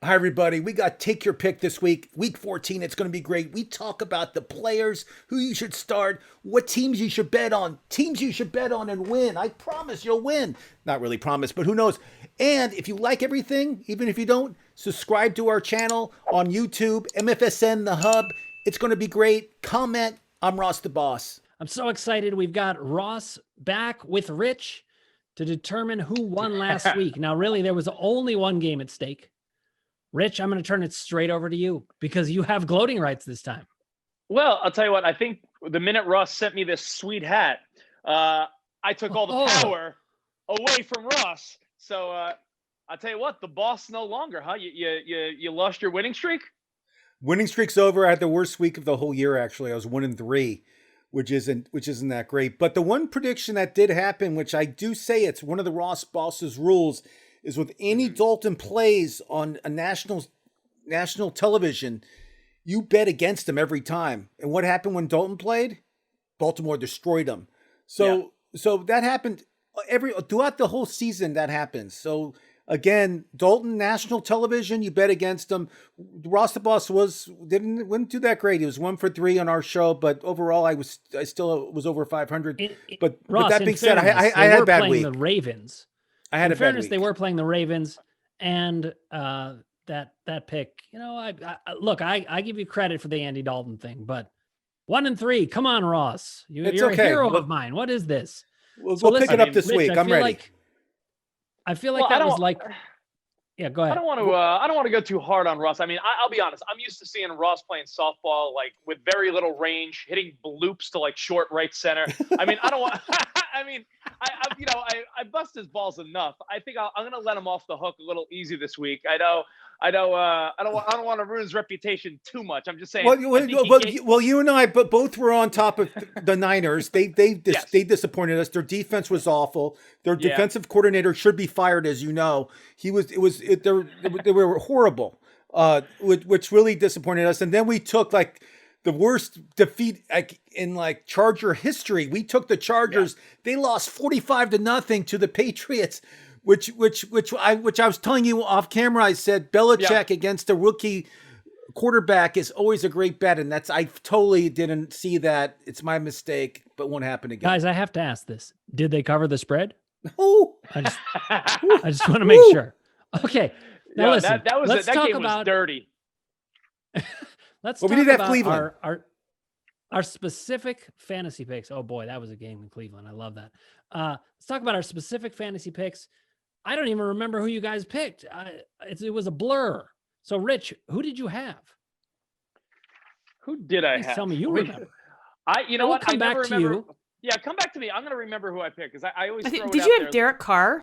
Hi, everybody. We got Take Your Pick this week, week 14. It's going to be great. We talk about the players, who you should start, what teams you should bet on, teams you should bet on and win. I promise you'll win. Not really promise, but who knows? And if you like everything, even if you don't, subscribe to our channel on YouTube, MFSN, The Hub. It's going to be great. Comment. I'm Ross the Boss. I'm so excited. We've got Ross back with Rich to determine who won last week. Now, really, there was only one game at stake. Rich, I'm going to turn it straight over to you because you have gloating rights this time. Well, I'll tell you what, I think the minute Ross sent me this sweet hat, I took all the power away from Ross. So I'll tell you what, the boss no longer, huh? You lost your winning streak? Winning streak's over. I had the worst week of the whole year, actually. I was 1-3, which isn't that great. But the one prediction that did happen, which I do say it's one of the Ross Boss's rules, is with any Dalton plays on a national television, you bet against him every time. And what happened when Dalton played? Baltimore destroyed him. So that happened throughout the whole season. That happens. So again, Dalton national television, you bet against him. Ross the Boss wouldn't do that great. He was 1-3 on our show, but overall, I still was over 500. But that being said, I had a bad week. The Ravens. I had in a bad fairness, week. They were playing the Ravens, and that pick. You know, I give you credit for the Andy Dalton thing, but 1-3. Come on, Ross. You're okay. A hero of mine. What is this? We'll pick it up this week. I'm ready. I feel like that was like. Yeah, go ahead. I don't want to go too hard on Ross. I mean, I'll be honest. I'm used to seeing Ross playing softball like with very little range, hitting bloops to like short right center. I mean, I don't want. I mean, I bust his balls enough. I think I'm going to let him off the hook a little easy this week. I don't want to ruin his reputation too much. I'm just saying. Well, you and I, but both were on top of the Niners. They disappointed us. Their defense was awful. Their defensive coordinator should be fired, as you know. They were horrible, which really disappointed us. And then we took like the worst defeat in Charger history. We took the Chargers. Yeah. They lost 45-0 to the Patriots. Which I was telling you off camera. I said Belichick against a rookie quarterback is always a great bet, and I totally didn't see that. It's my mistake, but won't happen again. Guys, I have to ask this: did they cover the spread? Oh, I just want to make sure. Okay, now listen. That game was dirty. Let's talk about Cleveland. Our specific fantasy picks. Oh boy, that was a game in Cleveland. I love that. Let's talk about our specific fantasy picks. I don't even remember who you guys picked. It was a blur. So, Rich, who did you have? Who did I have? Tell me you remember. You know what? Come back to you. Yeah, come back to me. I'm going to remember who I picked because I always throw it out there. Did you have Derek Carr?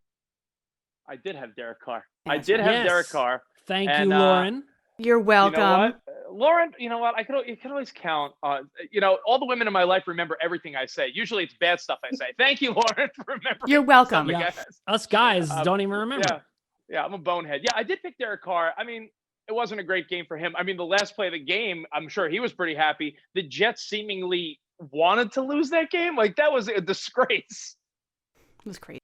I did have Derek Carr. I did have Derek Carr. Thank you, Lauren. You're welcome. You know what? Lauren, you know what? You can always count on, all the women in my life remember everything I say. Usually it's bad stuff I say. Thank you, Lauren, for remembering. You're welcome. Yeah. Us guys don't even remember. Yeah, I'm a bonehead. Yeah, I did pick Derek Carr. I mean, it wasn't a great game for him. I mean, the last play of the game, I'm sure he was pretty happy. The Jets seemingly wanted to lose that game. Like, that was a disgrace. It was crazy.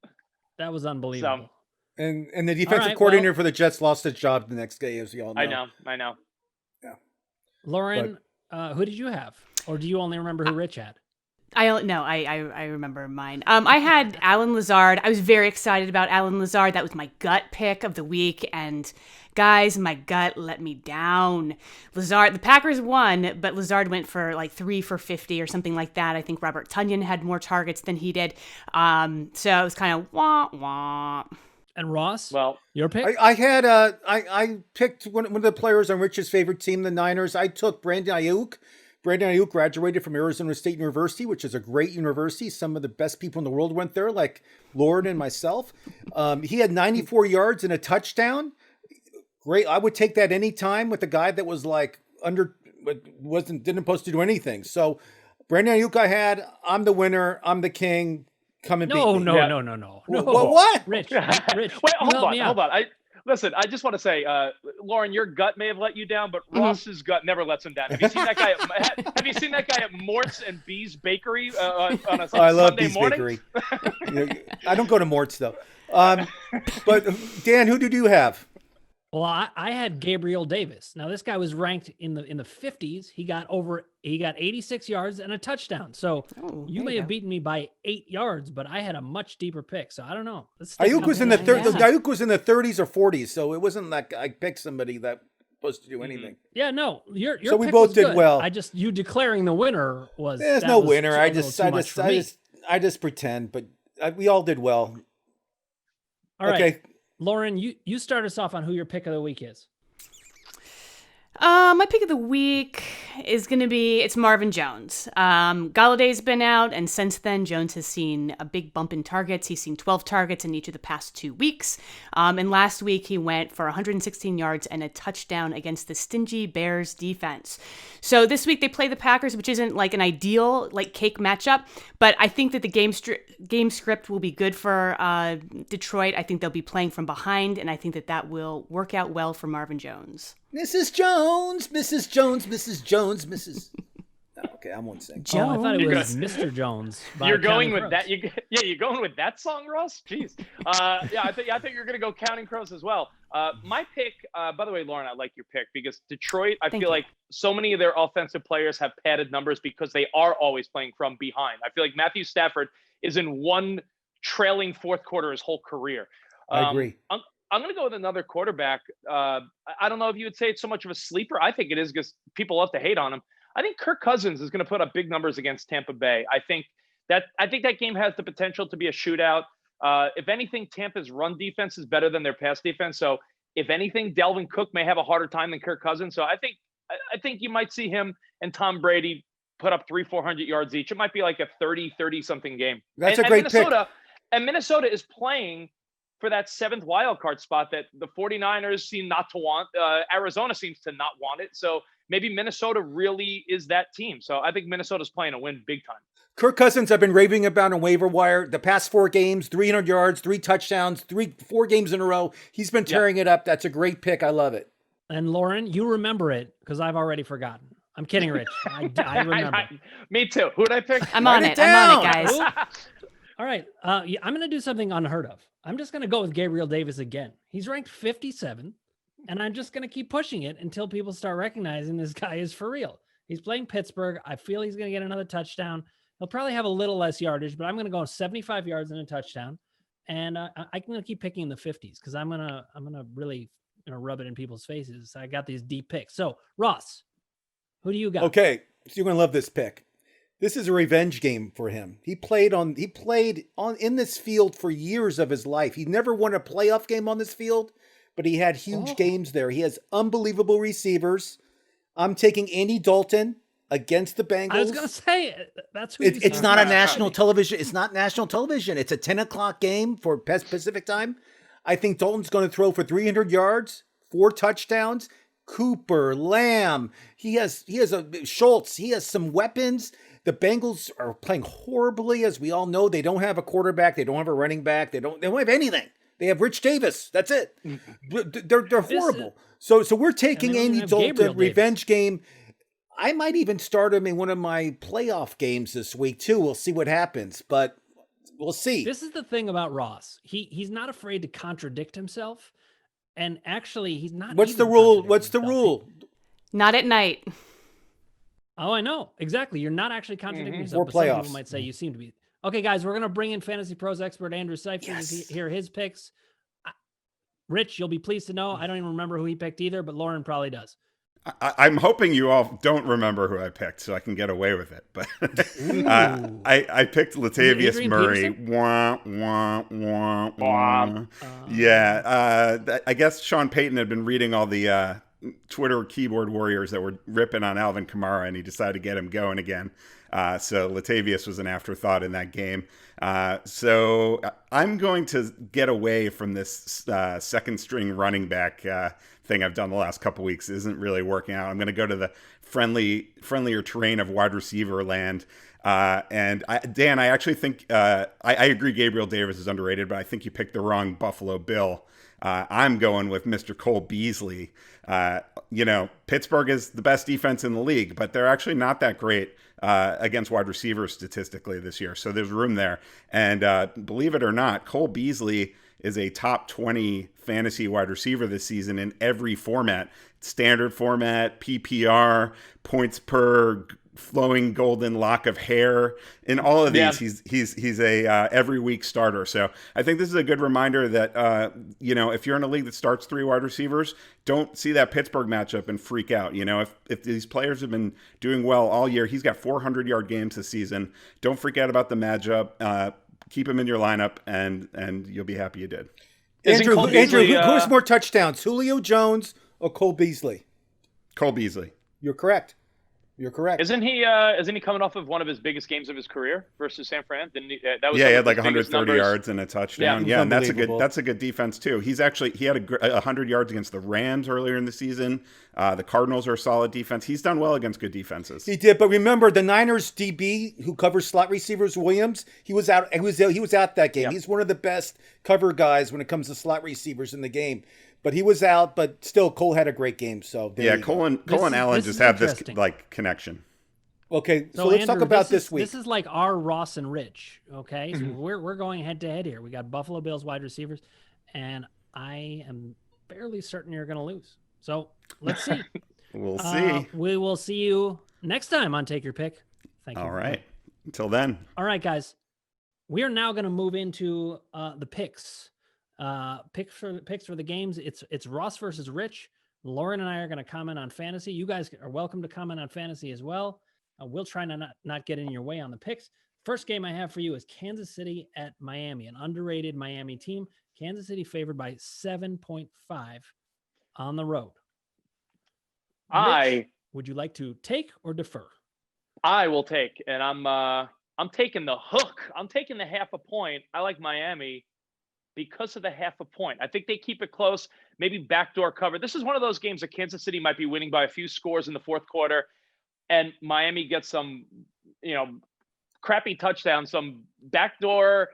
That was unbelievable. And the defensive coordinator for the Jets lost his job the next day, as you all know. I know. Yeah. Lauren, who did you have? Or do you only remember who Rich had? I remember mine. I had Alan Lazard. I was very excited about Alan Lazard. That was my gut pick of the week. And guys, my gut let me down. The Packers won, but Lazard went for like 3 for 50 or something like that. I think Robert Tonyan had more targets than he did. So it was kind of wah. And Ross, well, your pick? I picked one of the players on Rich's favorite team, the Niners. I took Brandon Ayuk. Brandon Ayuk graduated from Arizona State University, which is a great university. Some of the best people in the world went there, like Lauren and myself. He had 94 yards and a touchdown. Great. I would take that any time with a guy that was didn't supposed to do anything. So Brandon Ayuk I'm the winner. I'm the king. Come and beat me. No. What? Rich. Wait, hold on. Listen, I just want to say, Lauren, your gut may have let you down, but Ross's gut never lets him down. Have you seen that guy? Have you seen that guy at Mort's and Bee's Bakery on a Sunday I love Bee's morning? Bakery. I don't go to Mort's though. But Dan, who did you have? Well, I had Gabriel Davis. Now this guy was ranked in the 50s. He got 86 yards and a touchdown. So you may have beaten me by 8 yards, but I had a much deeper pick. So I don't know. Ayuk was in the Ayuk was in the 30s or 40s, so it wasn't like I picked somebody that was supposed to do anything. Yeah, no, your so we pick both was did good. well. You declaring the winner was there's no winner. I just pretend, but we all did well. All right. Lauren, you start us off on who your pick of the week is. My pick of the week is going to be, it's Marvin Jones. Galladay's been out, and since then, Jones has seen a big bump in targets. He's seen 12 targets in each of the past 2 weeks. And last week, he went for 116 yards and a touchdown against the stingy Bears defense. So this week, they play the Packers, which isn't like an ideal, like cake matchup, but I think that the game script will be good for Detroit. I think they'll be playing from behind, and I think that will work out well for Marvin Jones. Mrs. Jones, Mrs. Jones, Mrs. Jones, Mrs. Okay, I won't sing. Jones. Oh, I thought it was Mr. Jones. You're going with that. You're going with that song, Ross. Jeez. I think you're going to go Counting Crows as well. My pick. By the way, Lauren, I like your pick because Detroit. I feel like so many of their offensive players have padded numbers because they are always playing from behind. I feel like Matthew Stafford is in one trailing fourth quarter his whole career. I agree. I'm going to go with another quarterback. I don't know if you would say it's so much of a sleeper. I think it is because people love to hate on him. I think Kirk Cousins is going to put up big numbers against Tampa Bay. I think that game has the potential to be a shootout. If anything, Tampa's run defense is better than their pass defense. So if anything, Dalvin Cook may have a harder time than Kirk Cousins. So I think you might see him and Tom Brady put up 300-400 yards each. It might be like a 30 something game. That's a great pick. And Minnesota is playing for that 7th wild card spot that the 49ers seem not to want. Arizona seems to not want it. So maybe Minnesota really is that team. So I think Minnesota's playing to win big time. Kirk Cousins, I've been raving about on waiver wire. The past 4 games, 300 yards, 3 touchdowns, 4 games in a row. He's been tearing it up. That's a great pick. I love it. And Lauren, you remember it because I've already forgotten. I'm kidding, Rich. I remember. Me too. Who'd I pick? I'm on it, guys. All right. I'm going to do something unheard of. I'm just going to go with Gabriel Davis again. He's ranked 57, and I'm just going to keep pushing it until people start recognizing this guy is for real. He's playing Pittsburgh. I feel he's going to get another touchdown. He'll probably have a little less yardage, but I'm going to go 75 yards and a touchdown. And I'm going to keep picking in the 50s because I'm going to really rub it in people's faces. I got these deep picks. So, Ross, who do you got? Okay, so you're going to love this pick. This is a revenge game for him. He played in this field for years of his life. He never won a playoff game on this field, but he had huge games there. He has unbelievable receivers. I'm taking Andy Dalton against the Bengals. I was going to say that's who it's not a national television. It's not national television. It's a 10:00 game for Pacific time. I think Dalton's going to throw for 300 yards, 4 touchdowns. Cooper, Lamb. He has a Schultz. He has some weapons. The Bengals are playing horribly, as we all know. They don't have a quarterback. They don't have a running back. They don't have anything. They have Rich Davis. That's it. They're horrible. So we're taking Andy Dalton revenge game. I might even start him in one of my playoff games this week too. We'll see what happens, but we'll see. This is the thing about Ross. He's not afraid to contradict himself, and actually, he's not. What's the rule? What's the rule? Not at night. Oh, I know. Exactly. You're not actually contradicting yourself. For playoffs. Some people might say you seem to be. Okay, guys, we're going to bring in Fantasy Pros expert Andrew Seifert to hear his picks. Rich, you'll be pleased to know I don't even remember who he picked either, but Lauren probably does. I'm hoping you all don't remember who I picked so I can get away with it. But I picked Latavius Murray. Wah, wah, wah, wah. I guess Sean Payton had been reading all the Twitter keyboard warriors that were ripping on Alvin Kamara, and he decided to get him going again. So Latavius was an afterthought in that game. So I'm going to get away from this second string running back thing I've done the last couple weeks. It isn't really working out. I'm going to go to the friendlier terrain of wide receiver land. Dan, I actually think I agree Gabriel Davis is underrated, but I think you picked the wrong Buffalo Bill. I'm going with Mr. Cole Beasley. Pittsburgh is the best defense in the league, but they're actually not that great against wide receivers statistically this year. So there's room there. And believe it or not, Cole Beasley is a top 20 fantasy wide receiver this season in every format. Standard format, PPR, points per flowing golden lock of hair. In all of these, he's a every week starter. So I think this is a good reminder that if you're in a league that starts 3 wide receivers, don't see that Pittsburgh matchup and freak out. If these players have been doing well all year, he's got 400-yard games this season. Don't freak out about the matchup. Keep him in your lineup, and you'll be happy you did. Andrew, who has more touchdowns, Julio Jones or Cole Beasley? Cole Beasley. You're correct. Isn't he coming off of one of his biggest games of his career versus San Fran? Didn't he, that was he had like 130 yards and a touchdown. Yeah, and that's a good defense too. He had 100 yards against the Rams earlier in the season. The Cardinals are a solid defense. He's done well against good defenses. He did, but remember the Niners DB who covers slot receivers, Williams. He was out. He was out that game. Yep. He's one of the best cover guys when it comes to slot receivers in the game. But he was out, but still, Cole had a great game. So Cole and Allen just have this connection. Okay, so let's talk about this week. This is like our Ross and Rich. Okay, so we're going head to head here. We got Buffalo Bills wide receivers, and I am fairly certain you're going to lose. So let's see. We'll see. We will see you next time on Take Your Pick. Thank you. All right. Until then. All right, guys. We are now going to move into the picks. Picks for the games. It's Ross versus Rich. Lauren and I are going to comment on fantasy. You guys are welcome to comment on fantasy as well. We'll try to not get in your way on the picks. First game I have for you is Kansas City at Miami, an underrated Miami team. Kansas City favored by 7.5 on the road. Rich, would you like to take or defer? I will take, and I'm taking the hook. I'm taking the half a point. I like Miami because of the half a point. I think they keep it close, maybe backdoor cover. This is one of those games that Kansas City might be winning by a few scores in the fourth quarter, and Miami gets some, crappy touchdown, some backdoor,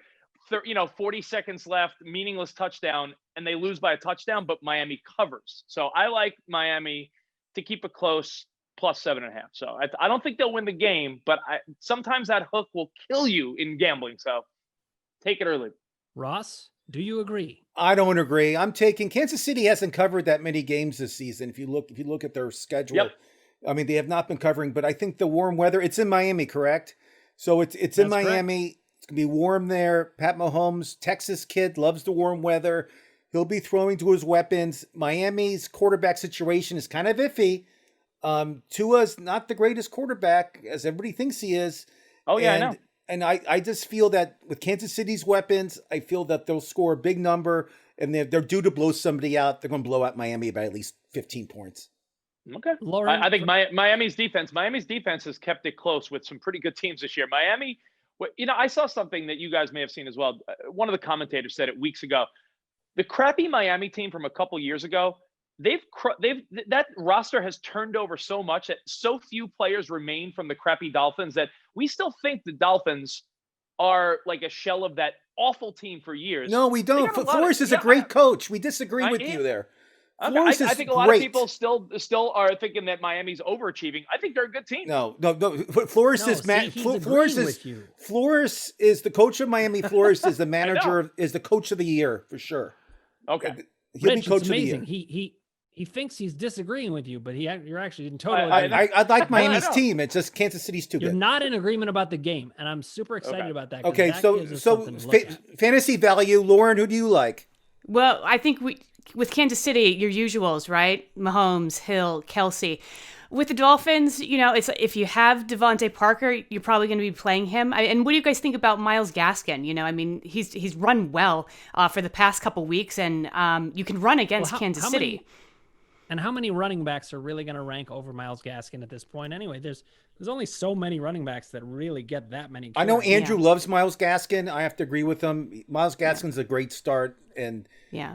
40 seconds left, meaningless touchdown, and they lose by a touchdown, but Miami covers. So I like Miami to keep it close, plus 7.5. So I don't think they'll win the game, but sometimes that hook will kill you in gambling. So take it early. Ross, do you agree? I don't agree. I'm taking Kansas City hasn't covered that many games this season. If you look at their schedule, I mean, they have not been covering, but I think the warm weather, it's in Miami, correct? So it's in Miami. Correct. It's going to be warm there. Pat Mahomes, Texas kid, loves the warm weather. He'll be throwing to his weapons. Miami's quarterback situation is kind of iffy. Tua's not the greatest quarterback, as everybody thinks he is. Oh, yeah, I know. And I just feel that with Kansas City's weapons, I feel that they'll score a big number, and they're due to blow somebody out. They're going to blow out Miami by at least 15 points. Okay. Lauren, I think Miami's defense has kept it close with some pretty good teams this year. Miami, I saw something that you guys may have seen as well. One of the commentators said it weeks ago. The crappy Miami team from a couple years ago, that roster has turned over so much that so few players remain from the crappy Dolphins that we still think the Dolphins are like a shell of that awful team for years. No, we don't. Flores is a great coach. We disagree with you there. Okay. I think a lot of people still are thinking that Miami's overachieving. I think they're a good team. No. Flores is the coach of Miami. Flores is the manager, is the coach of the year for sure. Okay. He'll Rich, be coach it's amazing. Of the year. He thinks he's disagreeing with you, but you're actually in total agreement. I like Miami's team. It's just Kansas City's too good. You're not in agreement about the game, and I'm super excited about that. Okay, so fantasy value, Lauren, who do you like? Well, I think with Kansas City, your usuals, right? Mahomes, Hill, Kelsey. With the Dolphins, it's if you have Devontae Parker, you're probably going to be playing him. And what do you guys think about Myles Gaskin? I mean, he's run well for the past couple weeks, and you can run against Kansas City. How many running backs are really going to rank over Myles Gaskin at this point? Anyway, there's only so many running backs that really get that many. I know Andrew loves Myles Gaskin. I have to agree with him. Myles Gaskin's a great start, and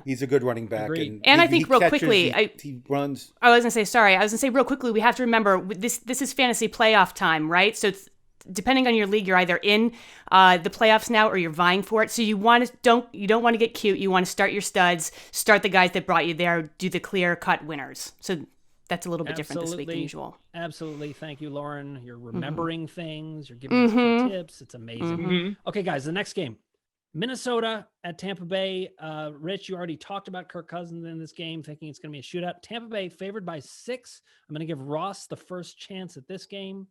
he's a good running back. And I think real quickly, he runs. I was going to say real quickly, we have to remember this is fantasy playoff time, right? So it's, depending on your league, you're either in the playoffs now or you're vying for it. So you don't want to get cute. You want to start your studs, start the guys that brought you there, do the clear-cut winners. So that's a little bit different this week than usual. Absolutely. Thank you, Lauren. You're remembering things. You're giving us good tips. It's amazing. Okay, guys, the next game. Minnesota at Tampa Bay. Rich, you already talked about Kirk Cousins in this game, thinking it's going to be a shootout. Tampa Bay favored by 6. I'm going to give Ross the first chance at this game.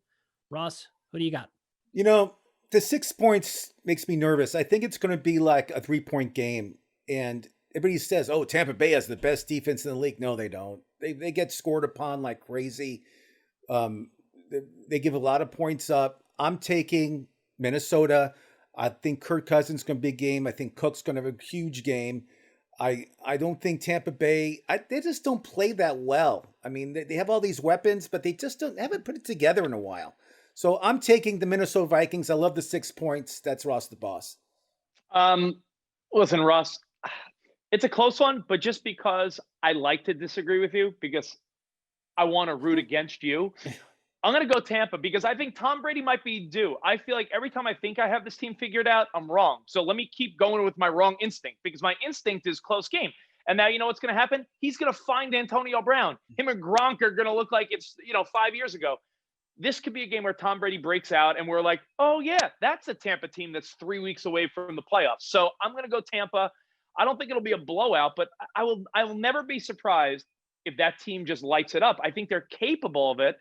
Ross, who do you got? The 6 points makes me nervous. I think it's going to be like a 3-point game. And everybody says, oh, Tampa Bay has the best defense in the league. No, they don't. They get scored upon like crazy. They give a lot of points up. I'm taking Minnesota. I think Kirk Cousins is going to be a big game. I think Cook's going to have a huge game. I don't think Tampa Bay, they just don't play that well. I mean, they have all these weapons, but they just haven't put it together in a while. So I'm taking the Minnesota Vikings. I love the 6 points. That's Ross the boss. Listen, Ross, it's a close one, but just because I like to disagree with you, because I want to root against you, I'm going to go Tampa because I think Tom Brady might be due. I feel like every time I think I have this team figured out, I'm wrong. So let me keep going with my wrong instinct because my instinct is close game. And now you know what's going to happen? He's going to find Antonio Brown. Him and Gronk are going to look like it's, 5 years ago. This could be a game where Tom Brady breaks out and we're like, oh, yeah, that's a Tampa team that's 3 weeks away from the playoffs. So I'm going to go Tampa. I don't think it'll be a blowout, but I will never be surprised if that team just lights it up. I think they're capable of it.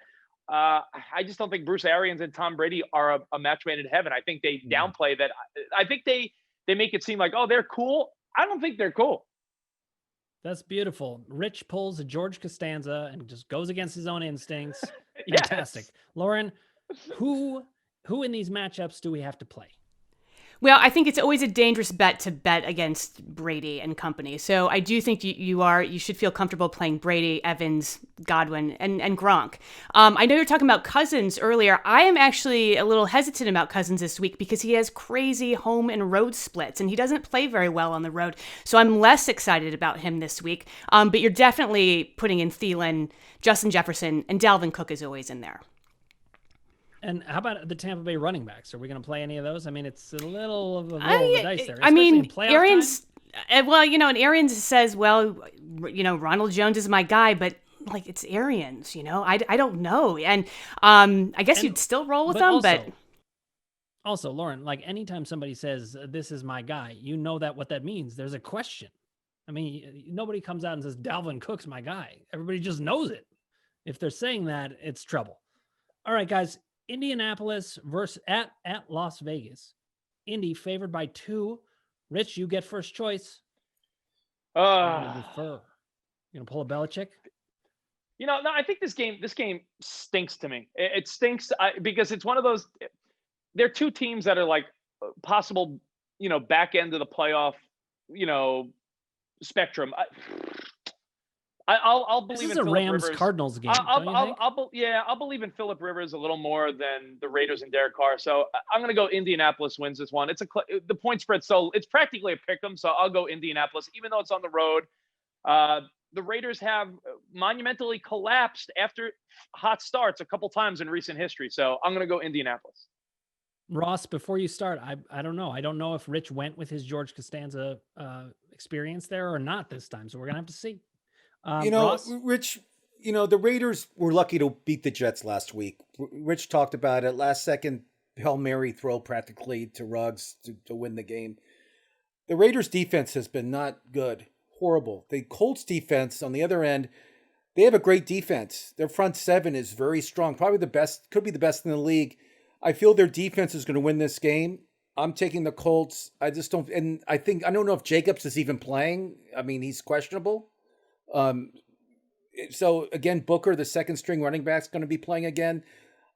I just don't think Bruce Arians and Tom Brady are a match made in heaven. I think they downplay that. I think they make it seem like, oh, they're cool. I don't think they're cool. That's beautiful. Rich pulls a George Costanza and just goes against his own instincts. Fantastic. Yes. Lauren, who in these matchups do we have to play? Well, I think it's always a dangerous bet to bet against Brady and company. So I do think you should feel comfortable playing Brady, Evans, Godwin, and Gronk. I know you're talking about Cousins earlier. I am actually a little hesitant about Cousins this week because he has crazy home and road splits, and he doesn't play very well on the road. So I'm less excited about him this week. But you're definitely putting in Thielen, Justin Jefferson, and Dalvin Cook is always in there. And how about the Tampa Bay running backs? Are we going to play any of those? I mean, it's a little of a roll of the dice there. I mean, Arians, and Arians says, Ronald Jones is my guy, but like it's Arians, I don't know. And I guess you'd still roll with them, but. Also, Lauren, like anytime somebody says, this is my guy, you know that what that means. There's a question. I mean, nobody comes out and says, Dalvin Cook's my guy. Everybody just knows it. If they're saying that, it's trouble. All right, guys. Indianapolis versus at Las Vegas. Indy favored by 2. Rich, you get first choice. Defer. You gonna pull a Belichick? No, I think this game stinks to me. It stinks because it's one of those. They're two teams that are like possible, back end of the playoff, spectrum. I'll believe this is in a Phillip Rams Rivers. Cardinals game. I'll believe in Phillip Rivers a little more than the Raiders and Derek Carr. So I'm going to go Indianapolis wins this one. It's the point spread, so it's practically a pick'em. So I'll go Indianapolis, even though it's on the road. The Raiders have monumentally collapsed after hot starts a couple times in recent history. So I'm going to go Indianapolis. Ross, before you start, I don't know. I don't know if Rich went with his George Costanza experience there or not this time. So we're going to have to see. Ross? Rich, the Raiders were lucky to beat the Jets last week. Rich talked about it. Last second Hail Mary throw practically to Ruggs to win the game. The Raiders defense has been not good. Horrible. The Colts defense on the other end, they have a great defense. Their front seven is very strong. Probably the best, could be the best in the league. I feel their defense is going to win this game. I'm taking the Colts. I just don't, and I don't know if Jacobs is even playing. I mean, he's questionable. So again, Booker, the second string running back, is going to be playing again.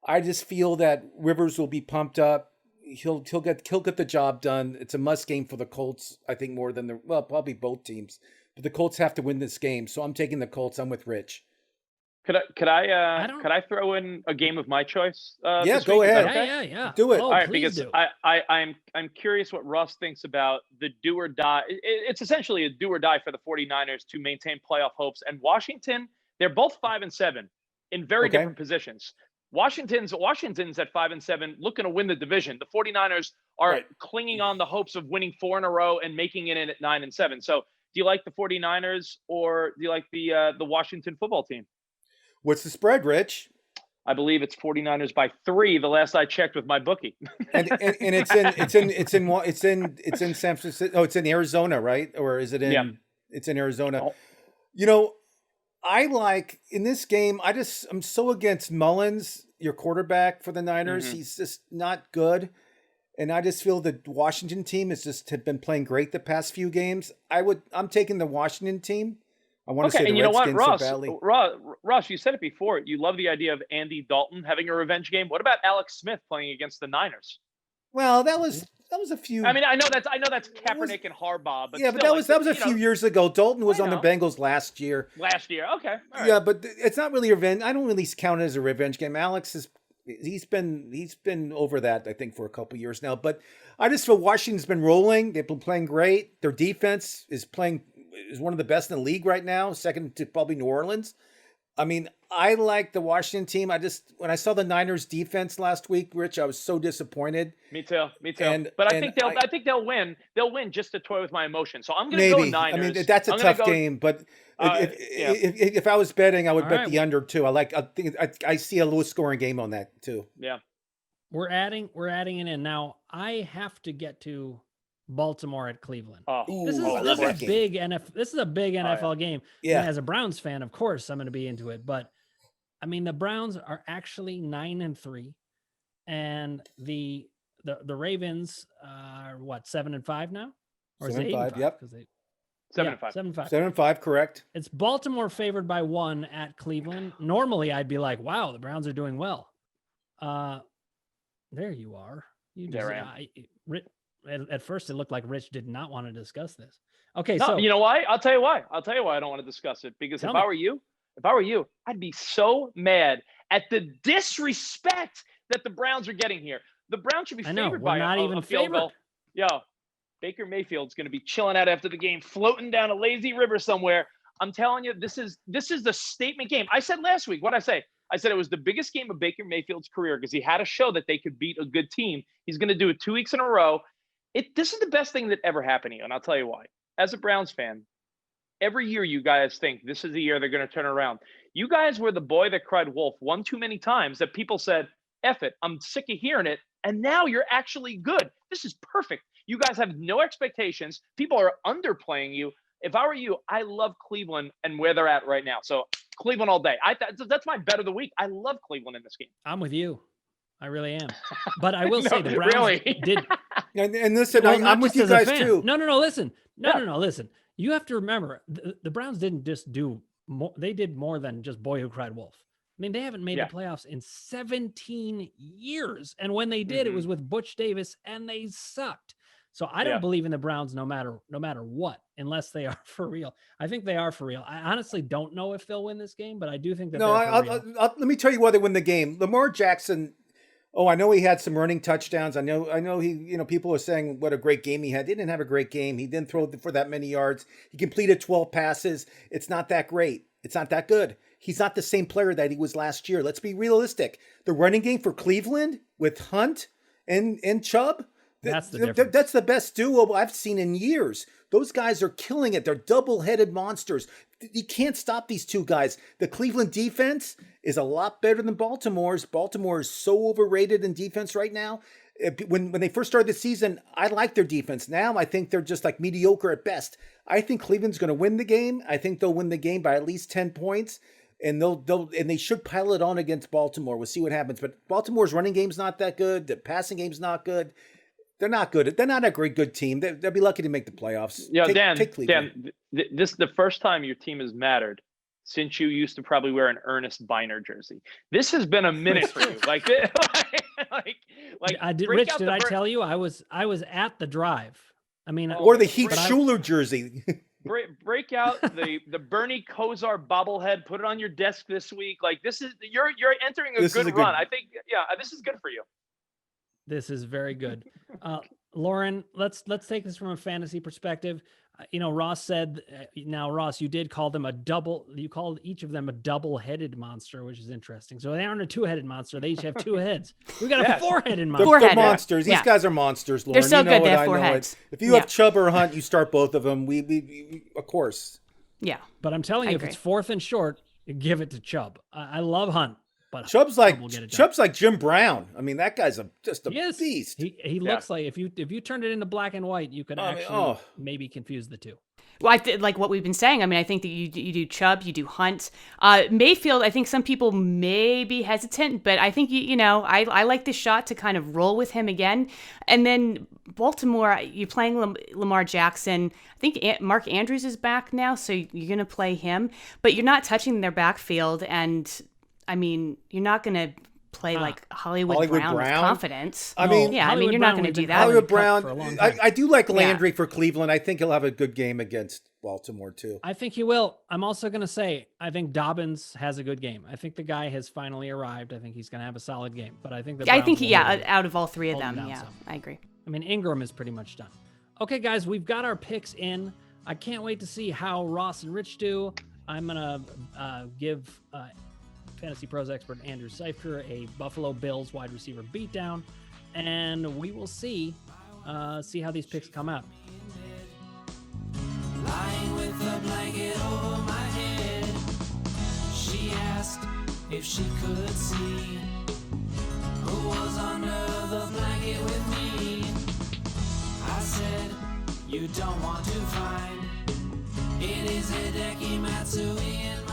I just feel that Rivers will be pumped up. He'll get the job done. It's a must game for the Colts. I think more than probably both teams, but the Colts have to win this game. So I'm taking the Colts. I'm with Rich. Could I throw in a game of my choice? Yeah, go ahead. Okay? Yeah. Do it. All right, because I'm curious what Russ thinks about the do or die. It's essentially a do or die for the 49ers to maintain playoff hopes. And Washington, they're both 5-7 in very different positions. Washington's at 5-7, looking to win the division. The 49ers are clinging on the hopes of winning 4 in a row and making it in at 9-7. So, do you like the 49ers or do you like the Washington football team? What's the spread, Rich? I believe it's 49ers by 3. The last I checked with my bookie. and it's in San Francisco. Oh, it's in Arizona, right? Or is it in? Yeah. It's in Arizona. Oh. You know, I like in this game. I'm so against Mullins, your quarterback for the Niners. Mm-hmm. He's just not good, and I just feel the Washington team have been playing great the past few games. I'm taking the Washington team. I want to say the Redskins are badly. Ross, you said it before. You love the idea of Andy Dalton having a revenge game. What about Alex Smith playing against the Niners? Well, that was a few. I mean, I know that's Kaepernick and Harbaugh, but yeah, but that was a few years ago. Dalton was on the Bengals last year. Okay. Right. Yeah, but it's not really revenge. I don't really count it as a revenge game. Alex he's been over that, I think, for a couple years now. But I just feel Washington's been rolling. They've been playing great. Their defense is one of the best in the league right now, second to probably New Orleans. I mean, I like the Washington team. When I saw the Niners defense last week, Rich, I was so disappointed. Me too. But I think they'll win. They'll win just to toy with my emotions. So I'm going to go Niners. I mean, that's a tough game, but if I was betting, I would bet the under too. I see a low scoring game on that too. Yeah. We're adding it in. Now, I have to get to Baltimore at Cleveland. This is a big NFL game. Yeah. And as a Browns fan, of course, I'm going to be into it. But I mean, the Browns are actually 9-3, and the Ravens are what, 7-5 now, or 7-5? Yep. 7-5. 7-5, correct. It's Baltimore favored by 1 at Cleveland. Normally, I'd be like, wow, the Browns are doing well. There you are. At first, it looked like Rich did not want to discuss this. Okay, so you know why? I'll tell you why. I don't want to discuss it, because if I were you, I'd be so mad at the disrespect that the Browns are getting here. The Browns should be favored by a field goal. Yo, Baker Mayfield's going to be chilling out after the game, floating down a lazy river somewhere. I'm telling you, this is the statement game. I said last week, what'd I say? I said it was the biggest game of Baker Mayfield's career because he had to show that they could beat a good team. He's going to do it 2 weeks in a row. This is the best thing that ever happened to you, and I'll tell you why. As a Browns fan, every year you guys think this is the year they're going to turn around. You guys were the boy that cried wolf one too many times that people said, F it, I'm sick of hearing it, and now you're actually good. This is perfect. You guys have no expectations. People are underplaying you. If I were you, I love Cleveland and where they're at right now. So Cleveland all day. That's my bet of the week. I love Cleveland in this game. I'm with you. I really am. But I will say the Browns did. And listen, I'm with you guys too. No, listen. No, listen. You have to remember, the Browns didn't just do more. They did more than just boy who cried wolf. I mean, they haven't made the playoffs in 17 years. And when they did, it was with Butch Davis, and they sucked. So I don't believe in the Browns no matter what, unless they are for real. I think they are for real. I honestly don't know if they'll win this game, but I do think that let me tell you why they win the game. Lamar Jackson, I know he had some running touchdowns. I know he, people are saying what a great game he had. He didn't have a great game. He didn't throw for that many yards. He completed 12 passes. It's not that great. It's not that good. He's not the same player that he was last year. Let's be realistic. The running game for Cleveland with Hunt and Chubb, that's the difference. That's the best duo I've seen in years. Those guys are killing it. They're double-headed monsters. You can't stop these two guys. The Cleveland defense is a lot better than Baltimore's. Baltimore is so overrated in defense right now. When they first started the season, I liked their defense. Now I think they're just like mediocre at best. I think Cleveland's going to win the game. I think they'll win the game by at least 10 points. And they should pile it on against Baltimore. We'll see what happens. But Baltimore's running game's not that good. The passing game's not good. They're not good. They're not a great good team. They'll be lucky to make the playoffs. Yeah, Dan, this is the first time your team has mattered since you used to probably wear an Ernest Biner jersey. This has been a minute for you. Like Rich, did I tell you I was at the drive? I mean, or the Heath Schuler jersey. Break out the Bernie Kosar bobblehead. Put it on your desk this week. Like this is you're entering a good run. I think this is good for you. This is very good. Lauren, let's take this from a fantasy perspective. Ross said, now Ross, you did call them you called each of them a double-headed monster, which is interesting. So they aren't a two-headed monster. They each have two heads. We got a four-headed monster. They're monsters. These guys are monsters, Lauren. They're so good. They have four heads. If you have Chubb or Hunt, you start both of them. We of course. Yeah. But I'm telling you, if it's fourth and short, give it to Chubb. I love Hunt. but Chubb's like Jim Brown. I mean, that guy's just a beast. He looks like if you turned it into black and white, you could maybe confuse the two. Well, like what we've been saying. I mean, I think that you do Chubb, you do Hunt, Mayfield. I think some people may be hesitant, but I think I like this shot to kind of roll with him again. And then Baltimore, you're playing Lamar Jackson. I think Mark Andrews is back now, so you're going to play him, but you're not touching their backfield. And I mean, you're not going to play like Hollywood Brown with confidence. I mean, you're not going to do that. Hollywood Brown. I do like Landry for Cleveland. I think he'll have a good game against Baltimore too. I think he will. I'm also going to say I think Dobbins has a good game. I think the guy has finally arrived. I think he's going to have a solid game. But I think out of all three of them, I agree. I mean, Ingram is pretty much done. Okay, guys, we've got our picks in. I can't wait to see how Ross and Rich do. I'm going to give Fantasy Pros expert Andrew Seifert a Buffalo Bills wide receiver beatdown, and we will see how these picks come out. Lying with a blanket over my head, she asked if she could see who was under the blanket with me. I said, you don't want to find, it is Hideki Matsui in my